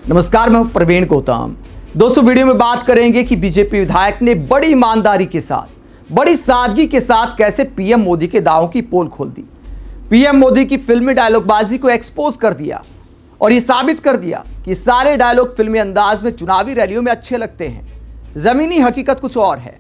नमस्कार, मैं प्रवीण गौतम। दोस्तों, वीडियो में बात करेंगे कि बीजेपी विधायक ने बड़ी ईमानदारी के साथ, बड़ी सादगी के साथ कैसे पीएम मोदी के दावों की पोल खोल दी। पीएम मोदी की फिल्मी डायलॉगबाजी को एक्सपोज कर दिया और ये साबित कर दिया कि सारे डायलॉग फिल्मी अंदाज में चुनावी रैलियों में अच्छे लगते हैं। जमीनी हकीकत कुछ और है।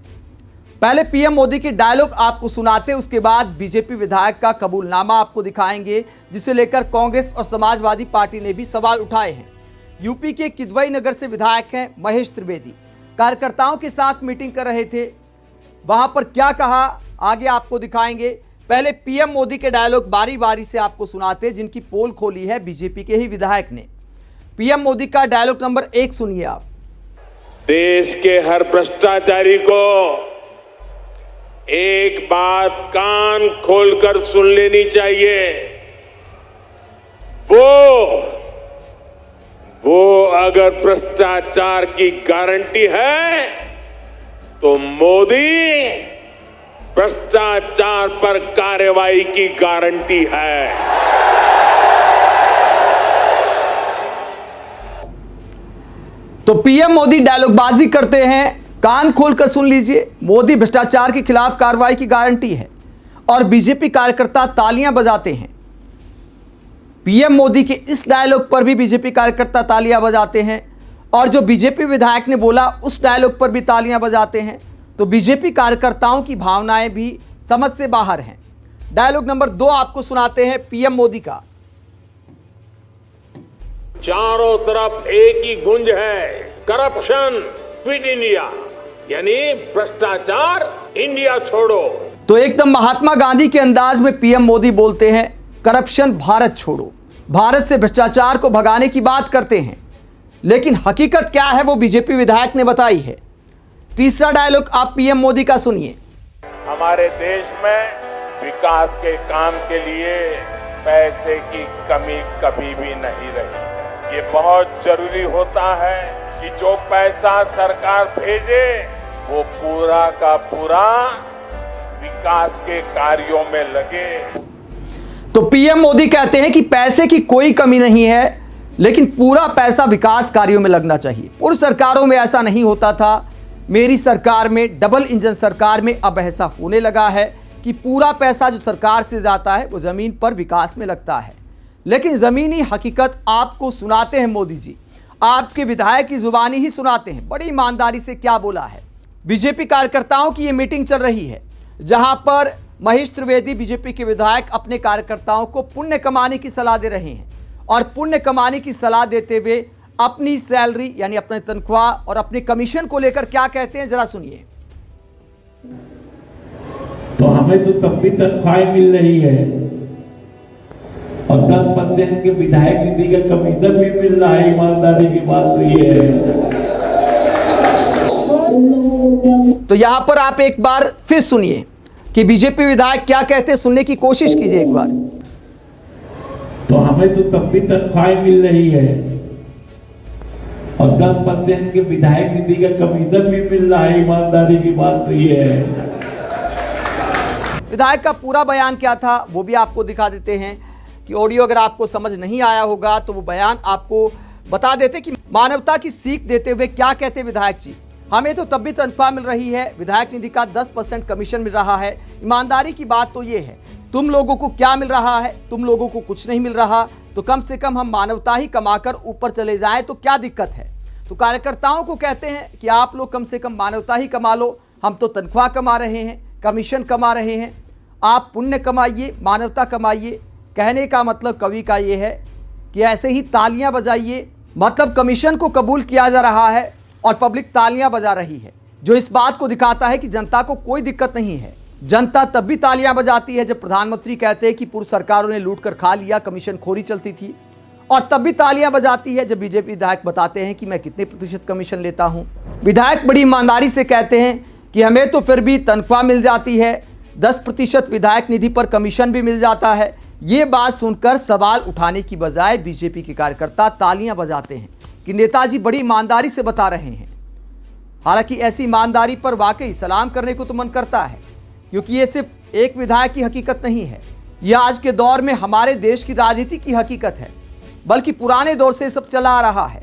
पहले पीएम मोदी के डायलॉग आपको सुनाते, उसके बाद बीजेपी विधायक का कबूलनामा आपको दिखाएंगे, जिसे लेकर कांग्रेस और समाजवादी पार्टी ने भी सवाल उठाए हैं। यूपी के किदवई नगर से विधायक हैं महेश त्रिवेदी, कार्यकर्ताओं के साथ मीटिंग कर रहे थे। वहां पर क्या कहा आगे आपको दिखाएंगे। पहले पीएम मोदी के डायलॉग बारी बारी से आपको सुनाते, जिनकी पोल खोली है बीजेपी के ही विधायक ने। पीएम मोदी का डायलॉग नंबर 1 सुनिए आप। देश के हर भ्रष्टाचारी को एक बात कान खोलकर सुन लेनी चाहिए। वो अगर भ्रष्टाचार की गारंटी है तो मोदी भ्रष्टाचार पर कार्रवाई की गारंटी है। तो पीएम मोदी डायलॉगबाजी करते हैं, कान खोलकर सुन लीजिए। मोदी भ्रष्टाचार के खिलाफ कार्रवाई की गारंटी है और बीजेपी कार्यकर्ता तालियां बजाते हैं। पीएम मोदी के इस डायलॉग पर भी बीजेपी कार्यकर्ता तालियां बजाते हैं और जो बीजेपी विधायक ने बोला उस डायलॉग पर भी तालियां बजाते हैं। तो बीजेपी कार्यकर्ताओं की भावनाएं भी समझ से बाहर हैं। डायलॉग नंबर 2 आपको सुनाते हैं पीएम मोदी का। चारों तरफ एक ही गुंज है, करप्शन क्विट इंडिया, यानी भ्रष्टाचार इंडिया छोड़ो। तो एकदम महात्मा गांधी के अंदाज में पीएम मोदी बोलते हैं, करप्शन भारत छोड़ो। भारत से भ्रष्टाचार को भगाने की बात करते हैं, लेकिन हकीकत क्या है वो बीजेपी विधायक ने बताई है। तीसरा डायलॉग आप पीएम मोदी का सुनिए। हमारे देश में विकास के काम के लिए पैसे की कमी कभी भी नहीं रही। ये बहुत जरूरी होता है कि जो पैसा सरकार भेजे वो पूरा का पूरा विकास के कार्यों में लगे। तो पीएम मोदी कहते हैं कि पैसे की कोई कमी नहीं है, लेकिन पूरा पैसा विकास कार्यों में लगना चाहिए। पूर्व सरकारों में ऐसा नहीं होता था। मेरी सरकार में, डबल इंजन सरकार में अब ऐसा होने लगा है कि पूरा पैसा जो सरकार से जाता है वो जमीन पर विकास में लगता है। लेकिन जमीनी हकीकत आपको सुनाते हैं मोदी जी, आपके विधायक की जुबानी ही सुनाते हैं। बड़ी ईमानदारी से क्या बोला है। बीजेपी कार्यकर्ताओं की ये मीटिंग चल रही है, जहां पर महेश त्रिवेदी बीजेपी के विधायक अपने कार्यकर्ताओं को पुण्य कमाने की सलाह दे रहे हैं और पुण्य कमाने की सलाह देते हुए अपनी सैलरी यानी अपने तनख्वाह और अपने कमीशन को लेकर क्या कहते हैं, जरा सुनिए। तो हमें तो तब भी तनख्वाहें मिल रही है और 10% के विधायक निधि का कमीशन भी मिल रहा है। ईमानदारी की बात तो ये है। तो यहां पर आप एक बार फिर सुनिए कि बीजेपी विधायक क्या कहते हैं, सुनने की कोशिश कीजिए एक बार। तो हमें तो तब भी तनख्वाहें मिल रही है और 10% के विधायक निधि का कमीशन भी मिल रहा है। ईमानदारी की बात तो ये है। विधायक का पूरा बयान क्या था वो भी आपको दिखा देते हैं कि ऑडियो अगर आपको समझ नहीं आया होगा तो वो बयान आपको बता देते कि मानवता की सीख देते हुए क्या कहते विधायक जी। हमें तो तब भी तनख्वाह मिल रही है, विधायक निधि का 10% कमीशन मिल रहा है। ईमानदारी की बात तो ये है, तुम लोगों को क्या मिल रहा है? तुम लोगों को कुछ नहीं मिल रहा, तो कम से कम हम मानवता ही कमाकर ऊपर चले जाएं तो क्या दिक्कत है। तो कार्यकर्ताओं को कहते हैं कि आप लोग कम से कम मानवता ही कमा लो, हम तो तनख्वाह कमा रहे हैं, कमीशन कमा रहे हैं, आप पुण्य कमाइए, मानवता कमाइए। कहने का मतलब कवि का ये है कि ऐसे ही तालियां बजाइए, मतलब कमीशन को कबूल किया जा रहा है और पब्लिक तालियां बजा रही है, जो इस बात को दिखाता है कि जनता को कोई दिक्कत नहीं है। जनता तब भी तालियां बजाती है जब प्रधानमंत्री कहते हैं कि पूर्व सरकारों ने लूट कर खा लिया, कमीशन खोरी चलती थी, और तब भी तालियां बजाती है जब बीजेपी विधायक बताते हैं कि मैं कितने प्रतिशत कमीशन लेता हूं। विधायक बड़ी ईमानदारी से कहते हैं कि हमें तो फिर भी तनख्वाह मिल जाती है, 10% विधायक निधि पर कमीशन भी मिल जाता है। ये बात सुनकर सवाल उठाने की बजाय बीजेपी के कार्यकर्ता तालियां बजाते हैं कि नेताजी बड़ी ईमानदारी से बता रहे हैं। हालांकि ऐसी ईमानदारी पर वाकई सलाम करने को तो मन करता है, क्योंकि ये सिर्फ एक विधायक की हकीकत नहीं है, यह आज के दौर में हमारे देश की राजनीति की हकीकत है, बल्कि पुराने दौर से सब चला आ रहा है।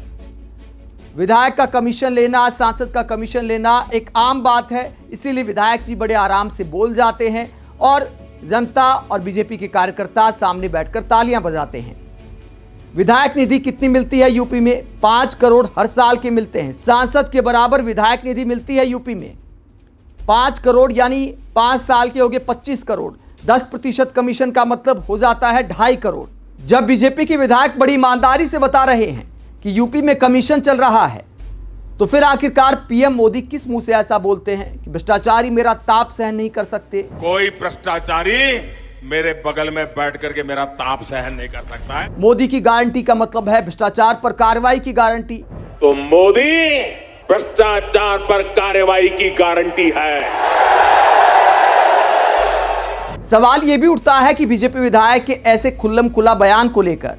विधायक का कमीशन लेना, सांसद का कमीशन लेना एक आम बात है, इसीलिए विधायक जी बड़े आराम से बोल जाते हैं और जनता और बीजेपी के कार्यकर्ता सामने बैठकर तालियां बजाते हैं। विधायक निधि कितनी मिलती है यूपी में? 5 करोड़ हर साल के मिलते हैं। सांसद के बराबर विधायक निधि मिलती है यूपी में 5 करोड़, यानी 5 साल के हो गए 25 करोड़। 10% कमीशन का मतलब हो जाता है 2.5 करोड़। जब बीजेपी के विधायक बड़ी ईमानदारी से बता रहे हैं कि यूपी में कमीशन चल रहा है, तो फिर आखिरकार पीएम मोदी किस मुंह से ऐसा बोलते हैं कि भ्रष्टाचारी मेरा ताप सहन नहीं कर सकते? कोई भ्रष्टाचारी मेरे बगल में बैठ करके मेरा ताप सहन नहीं कर सकता है। मोदी की गारंटी का मतलब है भ्रष्टाचार पर कार्रवाई की गारंटी। तो मोदी भ्रष्टाचार पर कार्रवाई की गारंटी है। सवाल यह भी उठता है कि बीजेपी विधायक के ऐसे खुल्लम खुला बयान को लेकर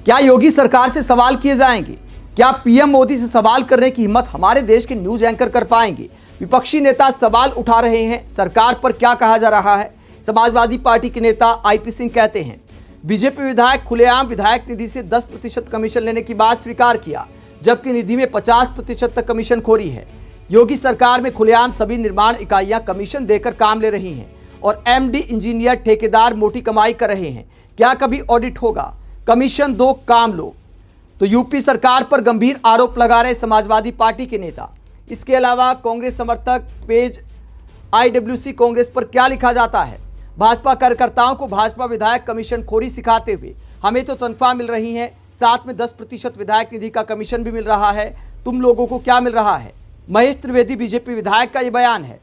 क्या योगी सरकार से सवाल किए जाएंगे? क्या पीएम मोदी से सवाल करने की हिम्मत हमारे देश के न्यूज एंकर कर पाएंगे? विपक्षी नेता सवाल उठा रहे हैं, सरकार पर क्या कहा जा रहा है? समाजवादी पार्टी के नेता आईपी सिंह कहते हैं बीजेपी विधायक खुलेआम विधायक निधि से 10% कमीशन लेने की बात स्वीकार किया, जबकि निधि में 50% तक कमीशन खोरी है। योगी सरकार में खुलेआम सभी निर्माण इकाइयां कमीशन देकर काम ले रही हैं और एमडी इंजीनियर ठेकेदार मोटी कमाई कर रहे हैं। क्या कभी ऑडिट होगा? कमीशन दो, काम लो। तो यूपी सरकार पर गंभीर आरोप लगा रहे समाजवादी पार्टी के नेता। इसके अलावा कांग्रेस समर्थक पेज IWC कांग्रेस पर क्या लिखा जाता है? भाजपा कार्यकर्ताओं को भाजपा विधायक कमीशन खोरी सिखाते हुए हमें तो तनख्वाह मिल रही है, साथ में 10% विधायक निधि का कमीशन भी मिल रहा है, तुम लोगों को क्या मिल रहा है? महेश त्रिवेदी बीजेपी विधायक का यह बयान है।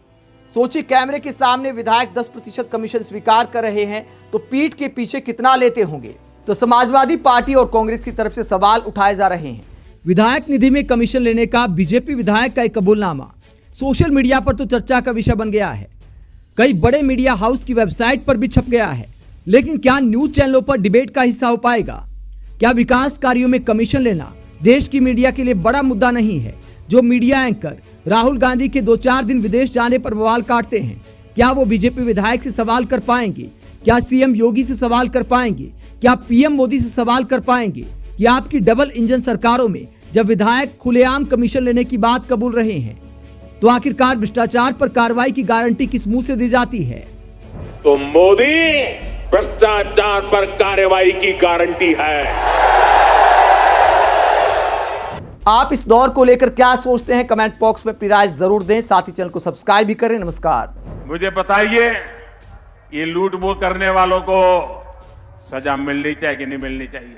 सोचिए, कैमरे के सामने विधायक 10% कमीशन स्वीकार कर रहे हैं तो पीठ के पीछे कितना लेते होंगे? तो समाजवादी पार्टी और कांग्रेस की तरफ से सवाल उठाए जा रहे हैं। विधायक निधि में कमीशन लेने का बीजेपी विधायक का एक कबूलनामा सोशल मीडिया पर तो चर्चा का विषय बन गया है। कई बड़े मीडिया हाउस की वेबसाइट पर भी छप गया है, लेकिन क्या न्यूज चैनलों पर डिबेट का हिस्सा हो पाएगा? क्या विकास कार्यों में कमीशन लेना देश की मीडिया के लिए बड़ा मुद्दा नहीं है? जो मीडिया एंकर राहुल गांधी के 2-4 दिन विदेश जाने पर बवाल काटते हैं, क्या वो बीजेपी विधायक से सवाल कर पाएंगे? क्या सीएम योगी से सवाल कर पाएंगे? क्या पीएम मोदी से सवाल कर पाएंगे कि आपकी डबल इंजन सरकारों में जब विधायक खुलेआम कमीशन लेने की बात कबूल रहे हैं, तो आखिरकार भ्रष्टाचार पर कार्रवाई की गारंटी किस मुंह से दी जाती है? तो मोदी भ्रष्टाचार पर कार्रवाई की गारंटी है। आप इस दौर को लेकर क्या सोचते हैं? कमेंट बॉक्स में अपनी राय जरूर दें, साथ ही चैनल को सब्सक्राइब भी करें। नमस्कार। मुझे बताइए, ये लूट वो करने वालों को सजा मिलनी चाहिए कि नहीं मिलनी चाहिए?